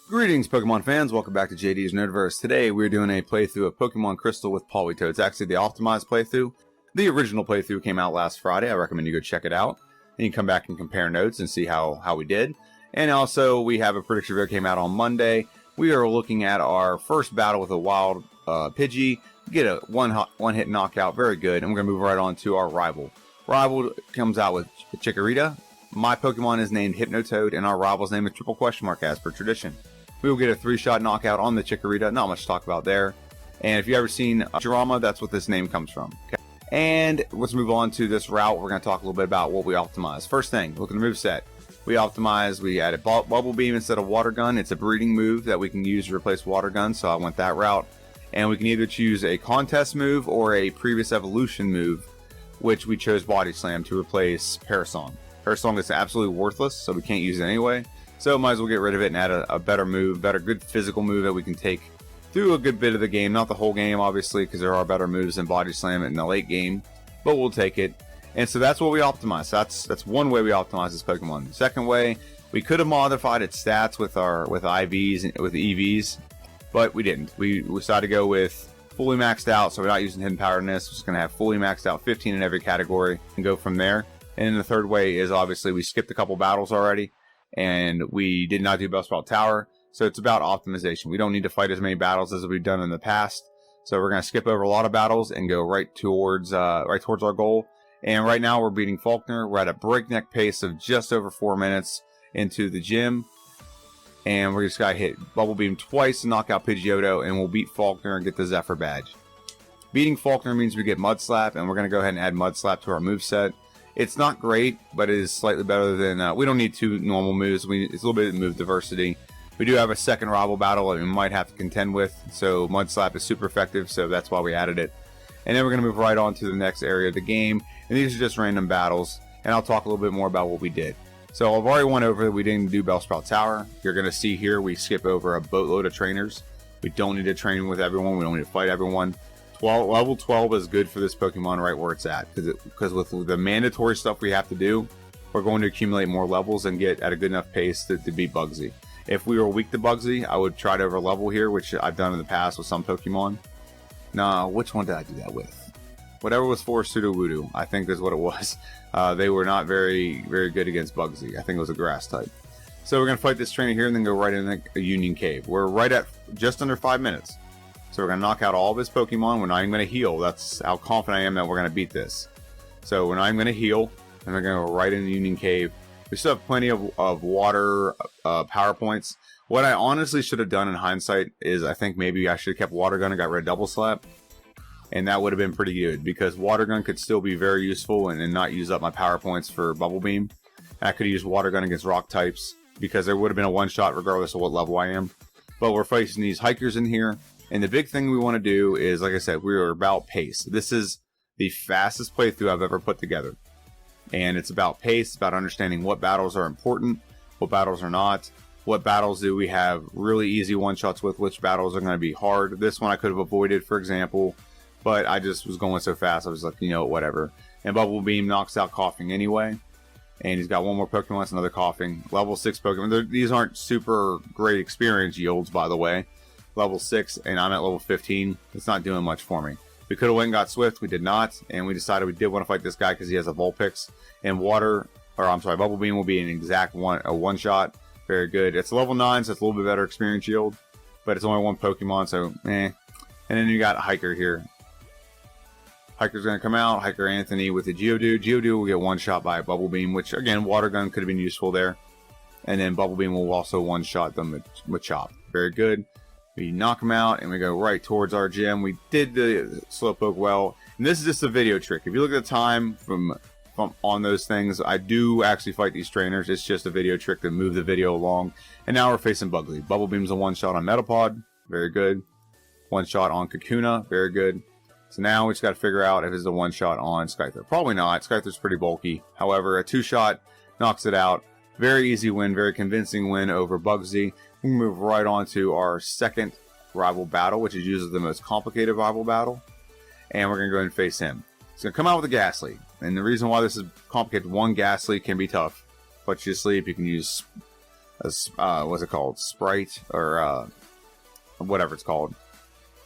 Greetings, Pokemon fans. Welcome back to JD's Nerdverse. Today, we're doing a playthrough of Pokemon Crystal with Politoed. It's actually the optimized playthrough. The original playthrough came out last Friday. I recommend you go check it out. And you can come back and compare notes and see how we did. And also, we have a prediction video that came out on Monday. We are looking at our first battle with a wild Pidgey. Get a one-hit knockout. Very good. And we're going to move right on to our rival. Rival comes out with Chikorita. My Pokemon is named Hypnotoad, and our rival's name is Triple Question Mark as per tradition. We will get a 3-shot knockout on the Chikorita. Not much to talk about there. And if you've ever seen Drama, that's what this name comes from. Okay? And let's move on to this route. We're going to talk a little bit about what we optimized. First thing, look at the moveset. We optimized, we added Bubble Beam instead of Water Gun. It's a breeding move that we can use to replace Water Gun, so I went that route. And we can either choose a contest move or a previous evolution move, which we chose Body Slam to replace Parasong. Parasong is absolutely worthless, so we can't use it anyway. So might as well get rid of it and add a better move, good physical move that we can take through a good bit of the game. Not the whole game, obviously, because there are better moves than Body Slam in the late game, but we'll take it. And so that's what we optimized. That's one way we optimize this Pokemon. The second way, we could have modified its stats with IVs and with EVs, but we didn't. We decided to go with fully maxed out, so we're not using Hidden Power in this. We're just going to have fully maxed out 15 in every category and go from there. And then the third way is obviously we skipped a couple battles already. And we did not do Bellsprout Tower, so it's about optimization. We don't need to fight as many battles as we've done in the past, so we're going to skip over a lot of battles and go right towards our goal. And right now we're beating Faulkner. We're at a breakneck pace of just over 4 minutes into the gym, and we're just got to hit Bubble Beam twice to knock out Pidgeotto, and we'll beat Faulkner and get the Zephyr badge. Beating Faulkner means we get Mud Slap, and we're going to go ahead and add Mud Slap to our moveset. It's not great, but it is slightly better than... we don't need two normal moves. It's a little bit of move diversity. We do have a second rival battle that we might have to contend with, so Mud Slap is super effective, so that's why we added it. And then we're going to move right on to the next area of the game, and these are just random battles, and I'll talk a little bit more about what we did. So I've already went over that we didn't do Bellsprout Tower. You're going to see here we skip over a boatload of trainers. We don't need to train with everyone. We don't need to fight everyone. Level 12 is good for this Pokemon right where it's at, because with the mandatory stuff we have to do, we're going to accumulate more levels and get at a good enough pace to beat Bugsy. If we were weak to Bugsy, I would try to over level here, which I've done in the past with some Pokemon. Nah, which one did I do that with? Whatever was for Sudowoodo, I think is what it was. They were not very good against Bugsy. I think it was a grass type. So we're going to fight this trainer here and then go right in a Union Cave. We're right at just under 5 minutes. So we're going to knock out all of his Pokemon. We're not even going to heal. That's how confident I am that we're going to beat this. So we're not even going to heal. And we're going to go right in the Union Cave. We still have plenty of water power points. What I honestly should have done in hindsight is I think maybe I should have kept Water Gun and got rid of Double Slap. And that would have been pretty good, because Water Gun could still be very useful and not use up my power points for Bubble Beam. I could use Water Gun against rock types, because there would have been a one-shot regardless of what level I am. But we're facing these hikers in here. And the big thing we want to do is, like I said, we are about pace. This is the fastest playthrough I've ever put together. And it's about pace, about understanding what battles are important, what battles are not, what battles do we have really easy one-shots with, which battles are going to be hard. This one I could have avoided, for example, but I just was going so fast, I was like, you know, whatever. And Bubble Beam knocks out Coughing anyway. And he's got one more Pokemon, it's another Coughing. Level 6 Pokemon. These aren't super great experience yields, by the way. Level 6 and I'm at level 15. It's not doing much for me. We could have went and got Swift, we did not, and we decided we did want to fight this guy because he has a Vulpix, and Bubble Beam will be an exact one shot. Very good. It's level 9, so it's a little bit better experience yield, but it's only one Pokemon, so eh. And then you got Hiker here. Hiker's going to come out, Hiker Anthony with the Geodude. Geodude will get one shot by a Bubble Beam, which again, Water Gun could have been useful there. And then Bubble Beam will also one shot them with Chop. Very good. We knock them out and we go right towards our gym. We did the Slowpoke well. And this is just a video trick. If you look at the time from on those things, I do actually fight these trainers. It's just a video trick to move the video along. And now we're facing Bugsy. Bubble Beam's a one-shot on Metapod. Very good. One shot on Kakuna. Very good. So now we just got to figure out if it's a one-shot on Skyther. Probably not. Skyther's pretty bulky. However, a two-shot knocks it out. Very easy win. Very convincing win over Bugsy. We move right on to our second rival battle, which is usually the most complicated rival battle. And we're going to go ahead and face him. He's going to come out with a Ghastly. And the reason why this is complicated, one Ghastly can be tough. Puts you to sleep. You can use what's it called? Sprite, or whatever it's called.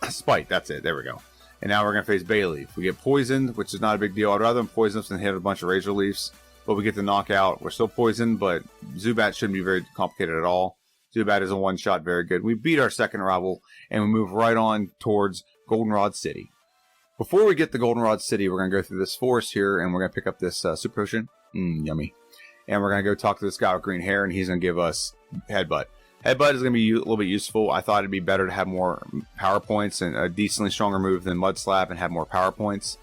Spite, that's it. There we go. And now we're going to face Bayleaf. We get poisoned, which is not a big deal. I'd rather than poison us than hit a bunch of Razor Leafs. But we get the knockout. We're still poisoned, but Zubat shouldn't be very complicated at all. Zubat is a one-shot, very good. We beat our second rival, and we move right on towards Goldenrod City. Before we get to Goldenrod City, we're going to go through this forest here, and we're going to pick up this Super Potion. Yummy. And we're going to go talk to this guy with green hair, and he's going to give us Headbutt. Headbutt is going to be a little bit useful. I thought it'd be better to have more power points and a decently stronger move than Mud Slap and have more power points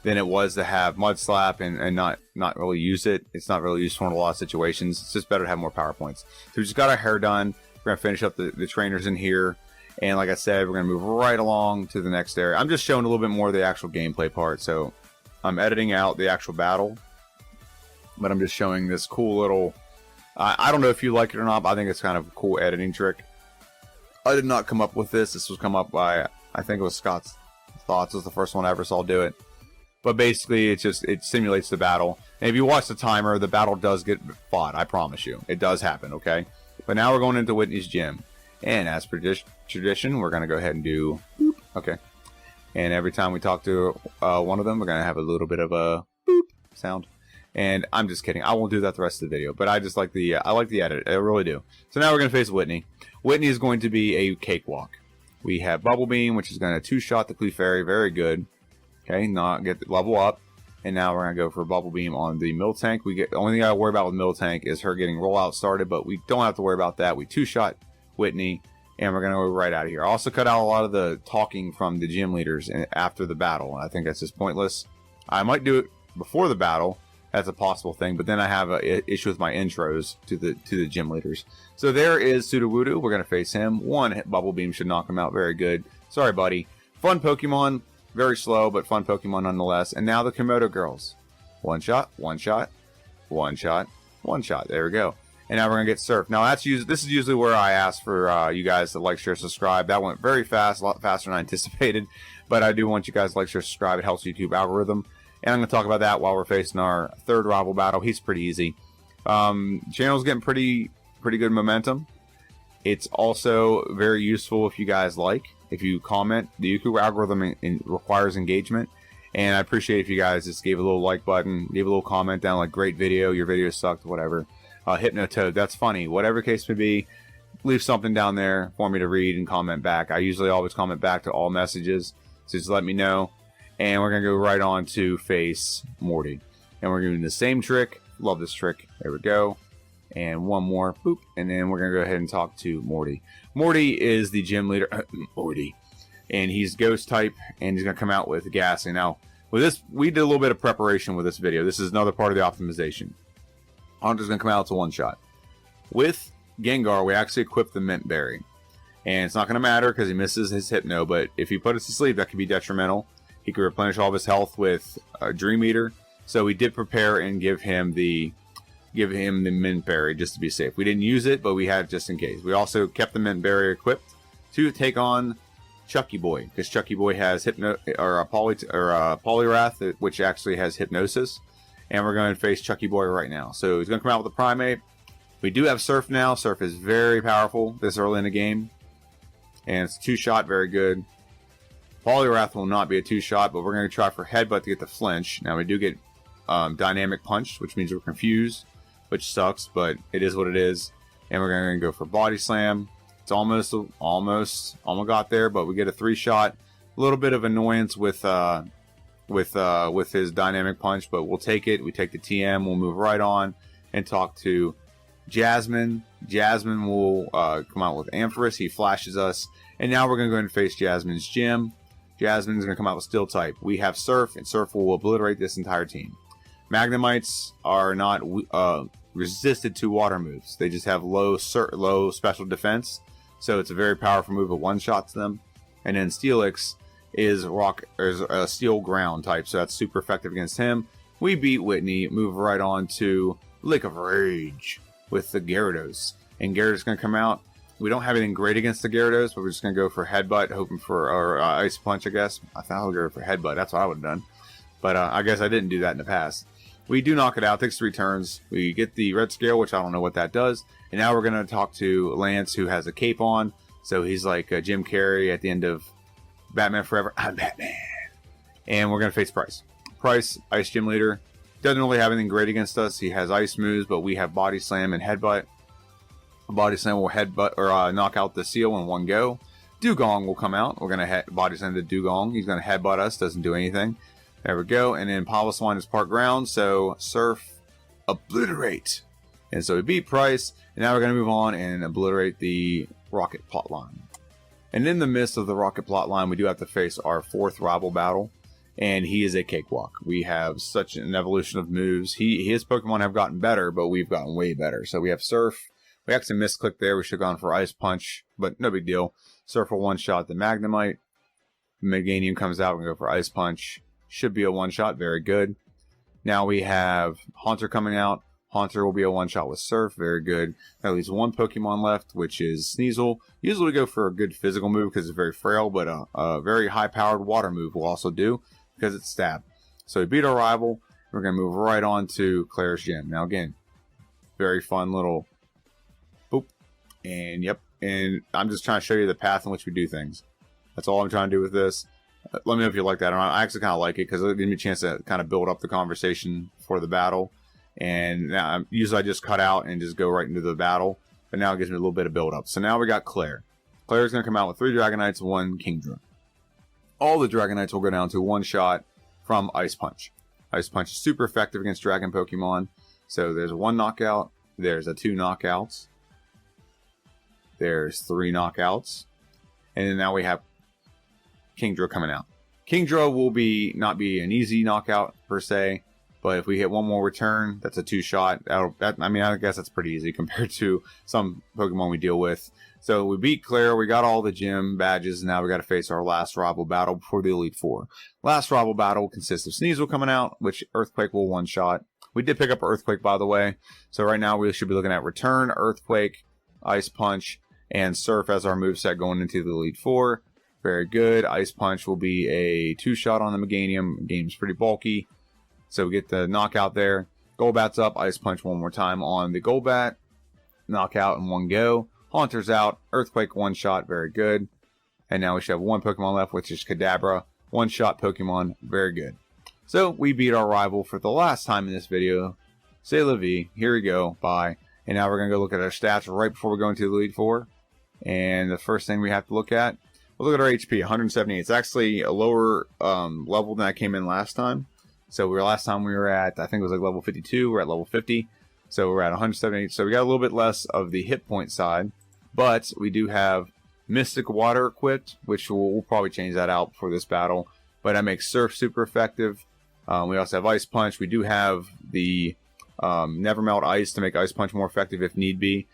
than it was to have Mud Slap and not really use it. It's not really useful in a lot of situations. It's just better to have more power points. So we just got our hair done. We're going to finish up the trainers in here. And like I said, we're going to move right along to the next area. I'm just showing a little bit more of the actual gameplay part. So I'm editing out the actual battle. But I'm just showing this cool little... I don't know if you like it or not, but I think it's kind of a cool editing trick. I did not come up with this. This was come up by, I think it was Scott's Thoughts was the first one I ever saw do it. But basically, it simulates the battle. And if you watch the timer, the battle does get fought. I promise you. It does happen, okay? But now we're going into Whitney's gym. And as per tradition, we're going to go ahead and do... boop, okay. And every time we talk to one of them, we're going to have a little bit of a boop sound. And I'm just kidding. I won't do that the rest of the video. But I just like the edit. I really do. So now we're going to face Whitney. Whitney is going to be a cakewalk. We have Bubble Beam, which is going to two-shot the Clefairy. Very good. Okay, not get level up. And now we're going to go for Bubble Beam on the Miltank. The only thing I worry about with Miltank is her getting rollout started. But we don't have to worry about that. We two-shot Whitney. And we're going to go right out of here. I also cut out a lot of the talking from the gym leaders after the battle. I think that's just pointless. I might do it before the battle. That's a possible thing, but then I have an issue with my intros to the gym leaders. So there is Sudowoodo. We're going to face him. One hit Bubble Beam should knock him out. Very good. Sorry, buddy. Fun Pokemon. Very slow, but fun Pokemon nonetheless. And now the Komodo girls. One shot, one shot, one shot, one shot. There we go. And now we're going to get Surf. Now, this is usually where I ask for you guys to like, share, subscribe. That went very fast, a lot faster than I anticipated. But I do want you guys to like, share, subscribe. It helps YouTube algorithm. And I'm going to talk about that while we're facing our third rival battle. He's pretty easy. Channel's getting pretty good momentum. It's also very useful if you guys like. If you comment, the YouTube algorithm requires engagement. And I appreciate if you guys just gave a little like button, gave a little comment down like, great video, your video sucked, whatever. Hypnotoad, that's funny. Whatever case may be, leave something down there for me to read and comment back. I usually always comment back to all messages. So just let me know. And we're going to go right on to face Morty. And we're doing the same trick. Love this trick. There we go. And one more. Boop. And then we're going to go ahead and talk to Morty. Morty is the gym leader. Morty. And he's ghost type. And he's going to come out with gassing. Now, with this, we did a little bit of preparation with this video. This is another part of the optimization. Hunter's going to come out to one shot. With Gengar, we actually equip the Mint Berry. And it's not going to matter because he misses his Hypno. But if he put us to sleep, that could be detrimental. He could replenish all of his health with Dream Eater. So we did prepare and give him the Mint Berry just to be safe. We didn't use it, but we had it just in case. We also kept the Mint Berry equipped to take on Chucky Boy, because Chucky Boy has Poliwrath, which actually has Hypnosis. And we're going to face Chucky Boy right now. So he's going to come out with a Primate. We do have Surf now. Surf is very powerful this early in the game. And it's a two-shot, very good. Poliwrath will not be a two-shot, but we're going to try for Headbutt to get the flinch. Now, we do get Dynamic Punch, which means we're confused, which sucks, but it is what it is. And we're going to go for Body Slam. It's almost got there, but we get a three-shot. A little bit of annoyance with his Dynamic Punch, but we'll take it. We take the TM. We'll move right on and talk to Jasmine. Jasmine will come out with Ampharos. He flashes us. And now we're going to go ahead and face Jasmine's gym. Jasmine's going to come out with Steel type. We have Surf, and Surf will obliterate this entire team. Magnemites are not resisted to water moves. They just have low special defense. So it's a very powerful move. It one-shots them. And then Steelix is a Steel Ground type. So that's super effective against him. We beat Whitney. Move right on to Lake of Rage with the Gyarados. And Gyarados is going to come out. We don't have anything great against the Gyarados, but we're just going to go for Headbutt, hoping for, or Ice Punch, I guess. I thought I would go for Headbutt. That's what I would have done. But I guess I didn't do that in the past. We do knock it out. Takes 3 turns. We get the red scale, which I don't know what that does. And now we're going to talk to Lance, who has a cape on. So he's like Jim Carrey at the end of Batman Forever. I'm Batman. And we're going to face Price. Price, Ice Gym leader. Doesn't really have anything great against us. He has ice moves, but we have Body Slam and Headbutt. Body Slam will headbutt or knock out the seal in one go. Dugong will come out. We're going to Body Slam the Dugong. He's going to headbutt us. Doesn't do anything. There we go. And then Piloswine is part ground. So Surf, obliterate. And so we beat Price. And now we're going to move on and obliterate the Rocket plotline. And in the midst of the Rocket plotline, we do have to face our 4th rival battle. And he is a cakewalk. We have such an evolution of moves. His Pokemon have gotten better, but we've gotten way better. So we have Surf. We actually misclicked there. We should have gone for Ice Punch, but no big deal. Surf will one-shot the Magnemite. Meganium comes out. We go for Ice Punch. Should be a one-shot. Very good. Now we have Haunter coming out. Haunter will be a one-shot with Surf. Very good. That leaves 1 Pokemon left, which is Sneasel. Usually we go for a good physical move because it's very frail, but a very high-powered water move will also do because it's Stab. So we beat our rival. We're going to move right on to Claire's Gym. Now again, very fun little boop. And yep. And I'm just trying to show you the path in which we do things. That's all I'm trying to do with this. Let me know if you like that or not. I actually kind of like it because it gives me a chance to kind of build up the conversation for the battle. And now, usually I just cut out and just go right into the battle. But now it gives me a little bit of build up. So now we got Claire. Claire's going to come out with 3 Dragonites, 1 Kingdra. All the Dragonites will go down to 1 shot from Ice Punch. Ice Punch is super effective against Dragon Pokemon. So there's 1 knockout. There's a 2 knockouts. There's 3 knockouts. And then now we have Kingdra coming out. Kingdra will not be an easy knockout per se. But if we hit 1 more return, that's a 2-shot. I guess that's pretty easy compared to some Pokemon we deal with. So we beat Claire. We got all the gym badges. And now we got to face our last rival battle before the Elite Four. Last rival battle consists of Sneasel coming out, which Earthquake will one-shot. We did pick up Earthquake, by the way. So right now we should be looking at Return, Earthquake, Ice Punch, and Surf as our moveset going into the Elite Four. Very good. Ice Punch will be a 2-shot on the Meganium. Meganium's pretty bulky. So we get the knockout there. Golbat's up. Ice Punch one more time on the Golbat. Knockout in 1 go. Haunter's out. Earthquake 1-shot. Very good. And now we should have 1 Pokemon left, which is Kadabra. 1-shot Pokemon. Very good. So we beat our rival for the last time in this video. C'est la vie. Here we go. Bye. And now we're going to go look at our stats right before we go into the Elite Four. And the first thing we have to look at, we'll look at our HP. 178. It's actually a lower level than I came in last time. So last time we were at, I think it was like level 52. We're at level 50. So we're at 178. So we got a little bit less of the hit point side. But we do have Mystic Water equipped, which we'll probably change that out for this battle. But that makes Surf super effective. We also have Ice Punch. We do have the Never Melt Ice to make Ice Punch more effective if need be.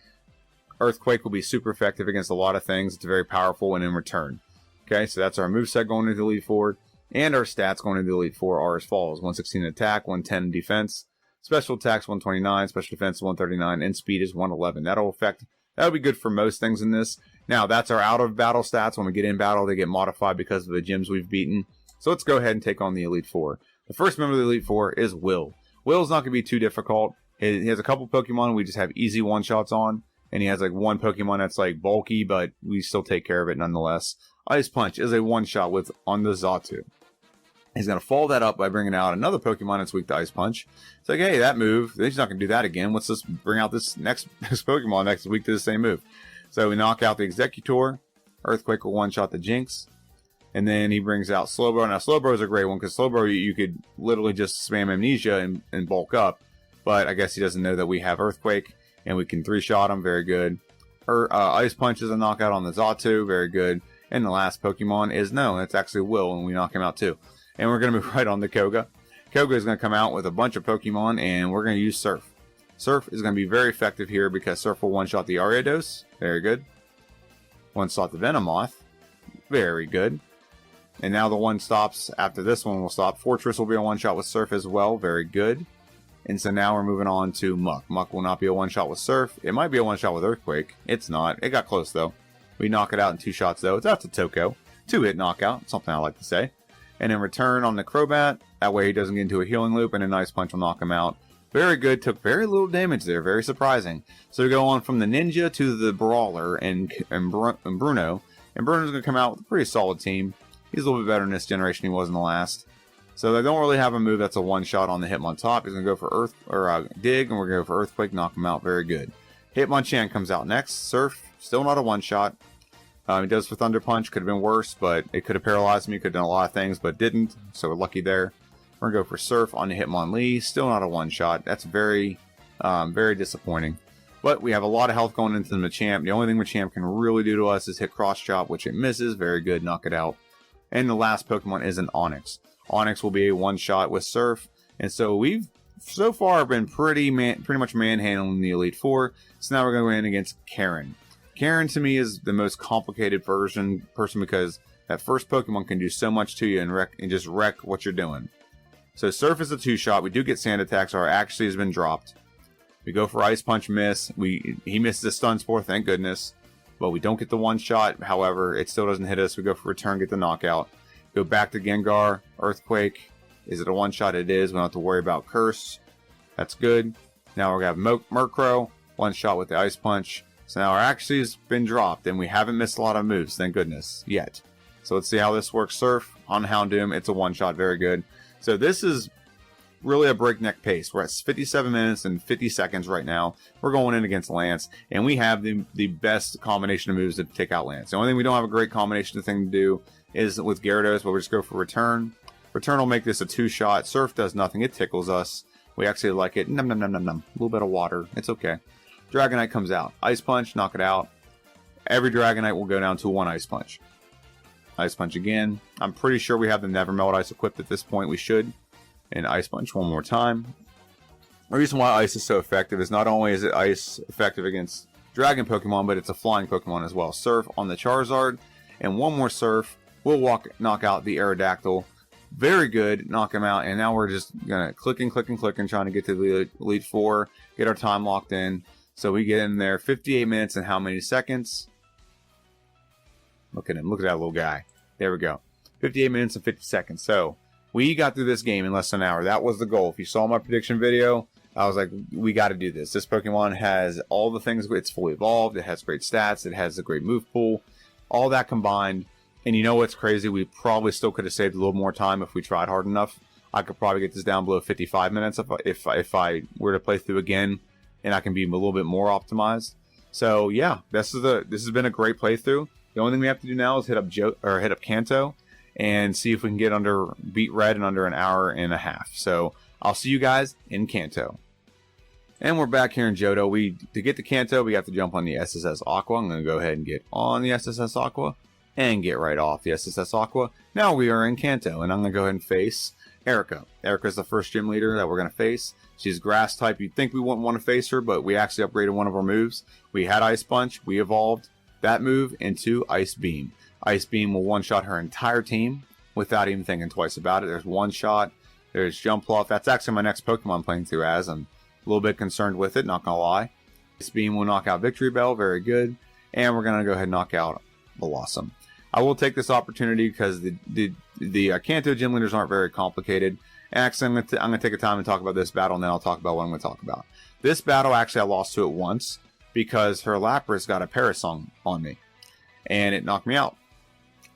Earthquake will be super effective against a lot of things. It's very powerful and in return. Okay, so that's our moveset going into the Elite Four. And our stats going into the Elite Four are as follows. 116 attack, 110 defense. Special attacks 129, special defense 139, and speed is 111. That'll be good for most things in this. Now, that's our out of battle stats. When we get in battle, they get modified because of the gyms we've beaten. So let's go ahead and take on the Elite Four. The first member of the Elite Four is Will. Will's not going to be too difficult. He has a couple Pokemon we just have easy one-shots on. And he has like 1 Pokemon that's like bulky, but we still take care of it nonetheless. Ice Punch is a one-shot on the Xatu. He's going to follow that up by bringing out another Pokemon that's weak to Ice Punch. It's like, hey, that move, he's not going to do that again. Let's just bring out this next Pokemon next week to the same move. So we knock out the Executor. Earthquake will one-shot the Jinx. And then he brings out Slowbro. Now, Slowbro is a great one because Slowbro, you could literally just spam Amnesia and bulk up. But I guess he doesn't know that we have Earthquake. And we can 3-shot him. Very good. Ice Punch is a knockout on the Xatu. Very good. And the last Pokemon is it's actually Will, and we knock him out too. And we're going to move right on to Koga. Koga is going to come out with a bunch of Pokemon, and we're going to use Surf. Surf is going to be very effective here because Surf will one-shot the Ariados. Very good. One-shot the Venomoth. Very good. And now the one stops. After this one will stop. Fortress will be a one-shot with Surf as well. Very good. And so now we're moving on to Muck. Muck will not be a one-shot with Surf. It might be a one-shot with Earthquake. It's not. It got close, though. We knock it out in 2 shots, though. It's out to Toko. 2-hit knockout. Something I like to say. and then return on the Crobat. That way he doesn't get into a healing loop, and a Ice Punch will knock him out. Very good. Took very little damage there. Very surprising. So we go on from the Ninja to the Brawler and Bruno. And Bruno's going to come out with a pretty solid team. He's a little bit better in this generation than he was in the last. So they don't really have a move that's a one-shot on the Hitmontop. He's going to go for Dig, and we're going to go for Earthquake, knock him out. Very good. Hitmonchan comes out next. Surf, still not a one-shot. He does for Thunder Punch. Could have been worse, but it could have paralyzed me. Could have done a lot of things, but didn't. So we're lucky there. We're going to go for Surf on the Hitmonlee. Still not a one-shot. That's very, very disappointing. But we have a lot of health going into the Machamp. The only thing Machamp can really do to us is hit Cross Chop, which it misses. Very good. Knock it out. And the last Pokemon is an Onix. Onix will be a one-shot with Surf. And so we've so far been pretty much manhandling the Elite Four. So now we're going to go in against Karen. Karen to me is the most complicated person because that first Pokemon can do so much to you and just wreck what you're doing. So Surf is a two-shot. We do get Sand Attack, so our actually has been dropped. We go for Ice Punch, miss. He misses the Stun Spore, thank goodness. But we don't get the one-shot. However, it still doesn't hit us. We go for Return, get the knockout. Go back to Gengar, Earthquake. Is it a one-shot? It is. We don't have to worry about Curse. That's good. Now we're going to have Murkrow, one-shot with the Ice Punch. So now our actually has been dropped, and we haven't missed a lot of moves, thank goodness, yet. So let's see how this works. Surf on Houndoom. It's a one-shot, very good. So this is really a breakneck pace. We're at 57 minutes and 50 seconds right now. We're going in against Lance, and we have the best combination of moves to take out Lance. The only thing we don't have a great combination of thing to do is with Gyarados, but we'll just go for Return. Return will make this a two-shot. Surf does nothing. It tickles us. We actually like it. Num, num, num, num, num. A little bit of water. It's okay. Dragonite comes out. Ice Punch, knock it out. Every Dragonite will go down to one Ice Punch. Ice Punch again. I'm pretty sure we have the Never Melt Ice equipped at this point. We should. And Ice Punch one more time. The reason why Ice is so effective is not only is it Ice effective against Dragon Pokemon, but it's a flying Pokemon as well. Surf on the Charizard. And one more Surf. We'll knock out the Aerodactyl. Very good. Knock him out. And now we're just going to clicking, trying to get to the Elite Four. Get our time locked in. So we get in there 58 minutes and how many seconds? Look at him. Look at that little guy. There we go. 58 minutes and 50 seconds. So we got through this game in less than an hour. That was the goal. If you saw my prediction video, I was like, we got to do this. This Pokemon has all the things. It's fully evolved. It has great stats. It has a great move pool. All that combined. And you know what's crazy? We probably still could have saved a little more time if we tried hard enough. I could probably get this down below 55 minutes if I were to play through again. And I can be a little bit more optimized. So yeah, this has been a great playthrough. The only thing we have to do now is hit up Kanto and see if we can beat Red in under an hour and a half. So I'll see you guys in Kanto. And we're back here in Johto. To get to Kanto, we have to jump on the SSS Aqua. I'm going to go ahead and get on the SSS Aqua and get right off the SSS Aqua. Now we are in Kanto, and I'm going to go ahead and face Erica. Erica's the first gym leader that we're going to face. She's grass type. You'd think we wouldn't want to face her, but we actually upgraded one of our moves. We had Ice Punch. We evolved that move into Ice Beam. Ice Beam will one-shot her entire team without even thinking twice about it. There's one shot. There's Jumpluff. That's actually my next Pokemon playing through as. I'm a little bit concerned with it, not going to lie. Ice Beam will knock out Victory Bell. Very good. And we're going to go ahead and knock out Blossom. I will take this opportunity because the Kanto gym leaders aren't very complicated. And actually, I'm going to take a time and talk about this battle, and then I'll talk about what I'm going to talk about. This battle, actually, I lost to it once because her Lapras got a Parasong on me, and it knocked me out.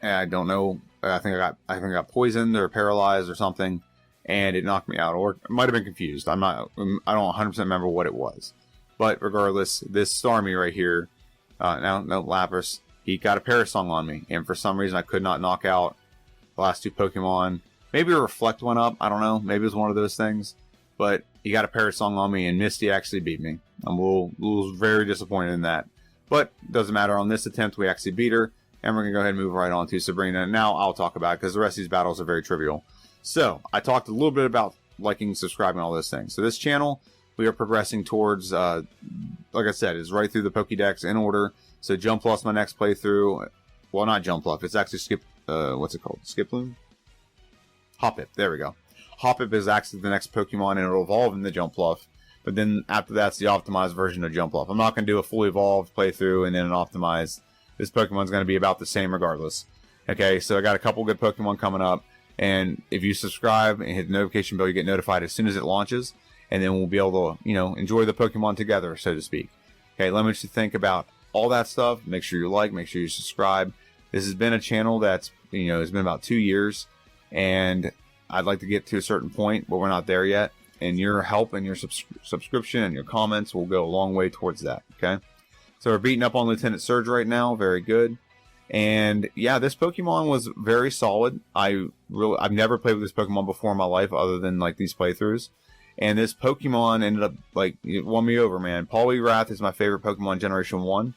And I don't know. I think I got poisoned or paralyzed or something, and it knocked me out. Or it might have been confused. I don't 100% remember what it was. But regardless, this Starmie right here, no Lapras, he got a Parasong on me, and for some reason I could not knock out the last two Pokemon. Maybe a Reflect went up. I don't know. Maybe it was one of those things. But he got a Parasong on me, and Misty actually beat me. I'm a little very disappointed in that. But it doesn't matter. On this attempt, we actually beat her. And we're going to go ahead and move right on to Sabrina. And now I'll talk about it because the rest of these battles are very trivial. So I talked a little bit about liking, subscribing, all those things. So this channel, we are progressing towards, like I said, is right through the Pokédex in order. So Jumpluff's my next playthrough. Well, not Jumpluff. It's actually what's it called? Skiploom? Hoppip. There we go. Hoppip is actually the next Pokemon, and it'll evolve in the Jumpluff. But then after that's the optimized version of Jumpluff. I'm not going to do a fully evolved playthrough and then an optimized. This Pokemon's going to be about the same regardless. Okay, so I got a couple good Pokemon coming up. And if you subscribe and hit the notification bell, you get notified as soon as it launches. And then we'll be able to, enjoy the Pokemon together, so to speak. Okay, let me just think about all that stuff. Make sure you like, make sure you subscribe. This has been a channel that's, it's been about 2 years. And I'd like to get to a certain point, but we're not there yet. And your help and your subscription and your comments will go a long way towards that, okay? So we're beating up on Lieutenant Surge right now. Very good. And yeah, this Pokemon was very solid. I've never played with this Pokemon before in my life other than like these playthroughs. And this Pokemon ended up, like, it won me over, man. Poliwrath is my favorite Pokemon Generation 1.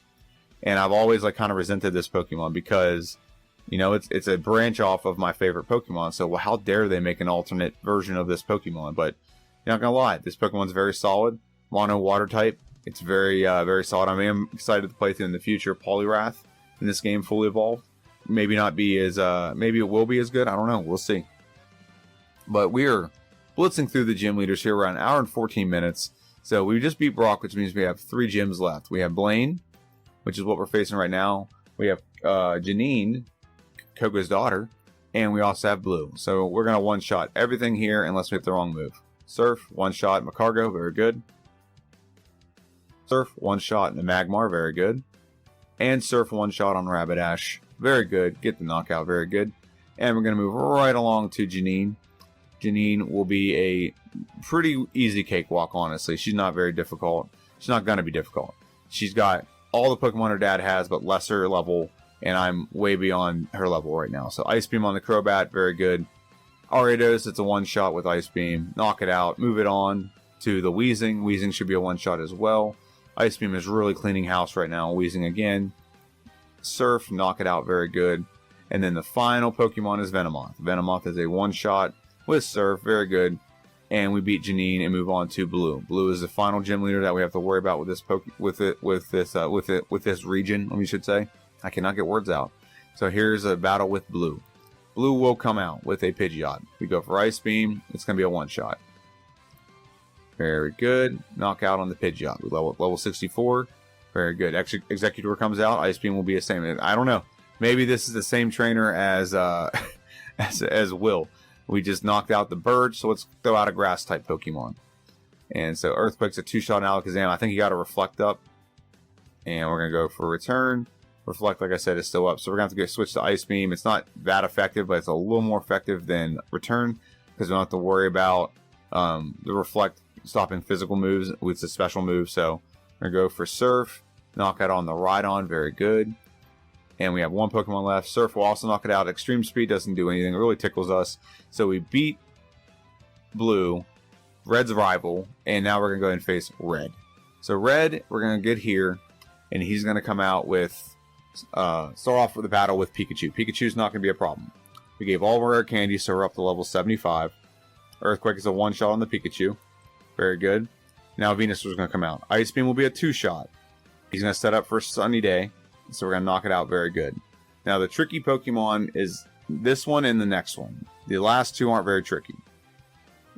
And I've always, like, kind of resented this Pokemon because, it's a branch off of my favorite Pokemon. So, well, how dare they make an alternate version of this Pokemon? But, not gonna lie, this Pokemon's very solid. Mono Water type. It's very, very solid. I am excited to play through in the future Poliwrath in this game fully evolved. Maybe not be as, maybe it will be as good. I don't know. We'll see. But we're blitzing through the gym leaders here around an hour and 14 minutes. So we just beat Brock, which means we have 3 gyms left. We have Blaine, which is what we're facing right now. We have Janine, Koga's daughter, and we also have Blue. So we're going to one-shot everything here unless we hit the wrong move. Surf, one-shot Macargo, very good. Surf, one-shot in the Magmar, very good. And Surf, one-shot on Rapidash, very good. Get the knockout, very good. And we're going to move right along to Janine. Janine will be a pretty easy cakewalk, honestly. She's not very difficult. She's not going to be difficult. She's got all the Pokemon her dad has, but lesser level, and I'm way beyond her level right now. So Ice Beam on the Crobat, very good. Ariados, it's a one-shot with Ice Beam. Knock it out. Move it on to the Weezing. Weezing should be a one-shot as well. Ice Beam is really cleaning house right now. Weezing again. Surf, knock it out, very good. And then the final Pokemon is Venomoth. Venomoth is a one-shot with Surf, very good. And we beat Janine and move on to Blue. Blue is the final gym leader that we have to worry about with this region, we should say. I cannot get words out. So here's a battle with Blue. Blue will come out with a Pidgeot. We go for Ice Beam. It's going to be a one-shot. Very good. Knockout on the Pidgeot. We level 64. Very good. Executor comes out. Ice Beam will be the same. I don't know. Maybe this is the same trainer as as Will. We just knocked out the bird, so let's throw out a grass-type Pokemon. And so Earthquake's a two-shot on Alakazam. I think he got a Reflect up. And we're going to go for Return. Reflect, like I said, is still up. So we're going to have to switch to Ice Beam. It's not that effective, but it's a little more effective than Return. Because we don't have to worry about the Reflect stopping physical moves with the special move. So we're going to go for Surf. Knock out on the Rhydon. Very good. And we have one Pokemon left. Surf will also knock it out. Extreme Speed doesn't do anything. It really tickles us. So we beat Blue, Red's rival, and now we're going to go ahead and face Red. So Red, we're going to get here, and he's going to come out with, start off with the battle with Pikachu. Pikachu's not going to be a problem. We gave all of our rare candy, so we're up to level 75. Earthquake is a one-shot on the Pikachu. Very good. Now Venusaur's going to come out. Ice Beam will be a two-shot. He's going to set up for Sunny Day. So we're going to knock it out very good. Now the tricky Pokemon is this one and the next one. The last two aren't very tricky.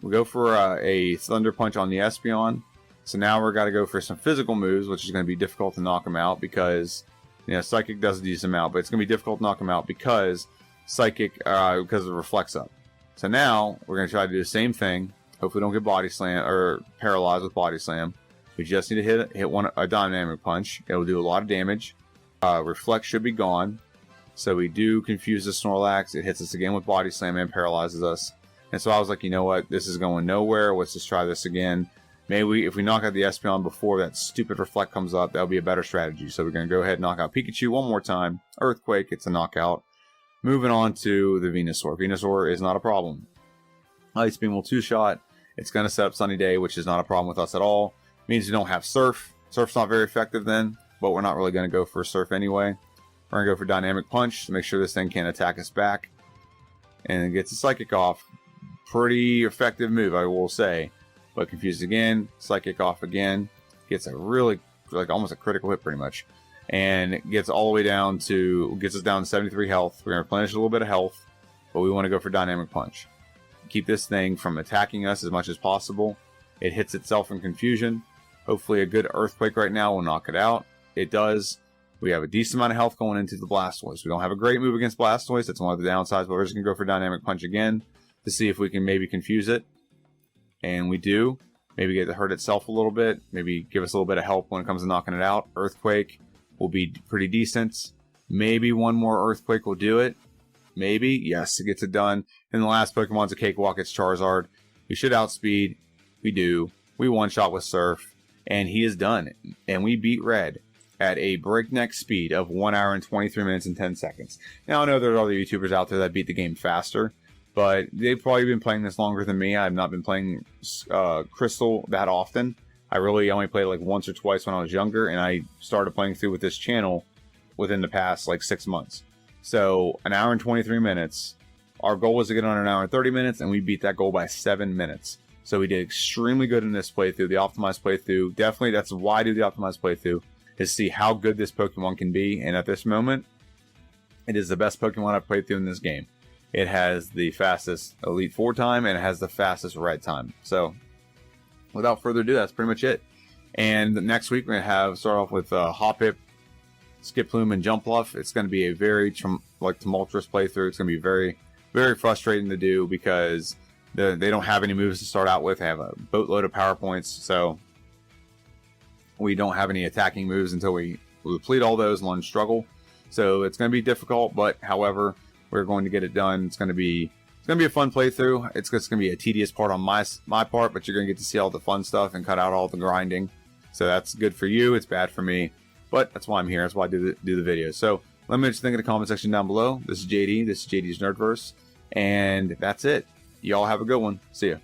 We go for a Thunder Punch on the Espeon. So now we're got to go for some physical moves, which is going to be difficult to knock him out because, Psychic does a decent amount, but it's going to be difficult to knock him out because Psychic, because of Reflects up. So now we're going to try to do the same thing. Hopefully don't get Body Slam or paralyzed with Body Slam. We just need to hit a Dynamic Punch. It will do a lot of damage. Reflect should be gone. So we do confuse the Snorlax. It hits us again with Body Slam and paralyzes us. And so I was like, you know what? This is going nowhere. Let's just try this again. Maybe if we knock out the Espeon before that stupid Reflect comes up, that'll be a better strategy. So we're going to go ahead and knock out Pikachu one more time. Earthquake, it's a knockout. Moving on to the Venusaur. Venusaur is not a problem. Ice Beam will two-shot. It's going to set up Sunny Day, which is not a problem with us at all. Means you don't have Surf. Surf's not very effective then. But we're not really going to go for Surf anyway. We're going to go for Dynamic Punch to make sure this thing can't attack us back. And it gets a Psychic off. Pretty effective move, I will say. But confused again. Psychic off again. Gets a really, like almost a critical hit pretty much. And gets all the way down to, gets us down to 73 health. We're going to replenish a little bit of health. But we want to go for Dynamic Punch. Keep this thing from attacking us as much as possible. It hits itself in confusion. Hopefully a good Earthquake right now will knock it out. It does. We have a decent amount of health going into the Blastoise. We don't have a great move against Blastoise. That's one of the downsides, but we're just going to go for Dynamic Punch again to see if we can maybe confuse it. And we do. Maybe get it to hurt itself a little bit. Maybe give us a little bit of help when it comes to knocking it out. Earthquake will be pretty decent. Maybe one more Earthquake will do it. Maybe. Yes, it gets it done. And the last Pokemon's a cakewalk. It's Charizard. We should outspeed. We do. We one-shot with Surf. And he is done. And we beat Red at a breakneck speed of 1 hour and 23 minutes and 10 seconds. Now, I know there's other YouTubers out there that beat the game faster, but they've probably been playing this longer than me. I've not been playing Crystal that often. I really only played like once or twice when I was younger, and I started playing through with this channel within the past like 6 months. So, 1 hour and 23 minutes. Our goal was to get on 1 hour and 30 minutes, and we beat that goal by 7 minutes. So we did extremely good in this playthrough, the optimized playthrough. Definitely, that's why I do the optimized playthrough, is see how good this Pokemon can be. And at this moment, it is the best Pokemon I've played through in this game. It has the fastest Elite Four time, and it has the fastest Red time. So, without further ado, that's pretty much it. And next week, we're going to start off with Hoppip, Skiploom, and Jumpluff. It's going to be a very tumultuous playthrough. It's going to be very, very frustrating to do because they don't have any moves to start out with. They have a boatload of power points, so we don't have any attacking moves until we deplete all those and learn struggle. So it's going to be difficult, but however, we're going to get it done. It's going to be a fun playthrough. It's just going to be a tedious part on my part, but you're going to get to see all the fun stuff and cut out all the grinding. So that's good for you. It's bad for me, but that's why I'm here. That's why I do the videos. So let me know what you think in the comment section down below. This is JD. This is JD's Nerdverse, and that's it. Y'all have a good one. See ya.